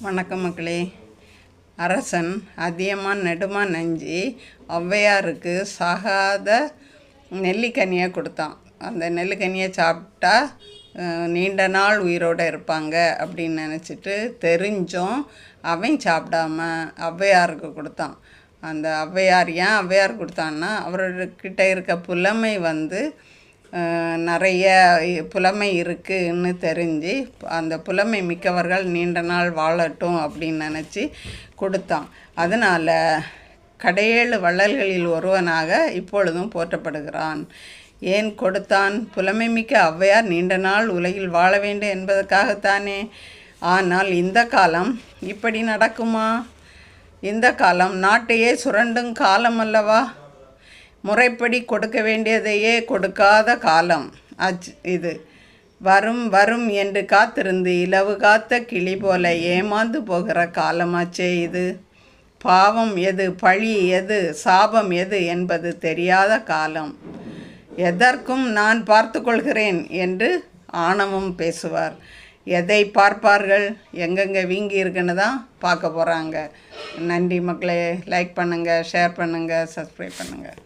வணக்கம் மக்களே. அரசன் அதியமான் நெடுமான் நஞ்சி ஔவையாருக்கு சாகாத நெல்லிக்கனியை கொடுத்தான். அந்த நெல்லிக்கனியை சாப்பிட்டா நீண்ட நாள் உயிரோடு இருப்பாங்க அப்படின்னு நினச்சிட்டு தெரிஞ்சும் அவன் சாப்பிடாம ஔவையாருக்கு கொடுத்தான். அந்த ஔவையார் ஏன் ஔவையார் கொடுத்தான்னா, அவர்கிட்ட இருக்க புலமை நிறைய புலமை இருக்குன்னு தெரிஞ்சு அந்த புலமை மிக்கவர்கள் நீண்ட நாள் வாழட்டும் அப்படின்னு நினச்சி கொடுத்தான். அதனால் கடையேழு வள்ளல்களில் ஒருவனாக இப்பொழுதும் போற்றப்படுகிறான். ஏன் கொடுத்தான்? புலமை மிக்க ஔவையார் நீண்ட நாள் உலகில் வாழ வேண்டும் என்பதற்காகத்தானே. ஆனால் இந்த காலம் இப்படி நடக்குமா? இந்த காலம் நாட்டையே சுரண்டும் காலம் அல்லவா? முறைப்படி கொடுக்க வேண்டியதையே கொடுக்காத காலம் இது. வரும் வரும் என்று காத்திருந்து இலவு காத்த கிளி போல ஏமாந்து போகிற காலமாச்சே இது. பாவம் எது, பழி எது, சாபம் எது என்பது தெரியாத காலம். எதற்கும் நான் பார்த்து கொள்கிறேன் என்று ஆணவம் பேசுவார். எதை பார்ப்பார்கள்? எங்கெங்கே வீங்கி இருக்குன்னு தான் பார்க்க போகிறாங்க. நன்றி மக்களே. லைக் பண்ணுங்கள், ஷேர் பண்ணுங்கள், சப்ஸ்கிரைப் பண்ணுங்கள்.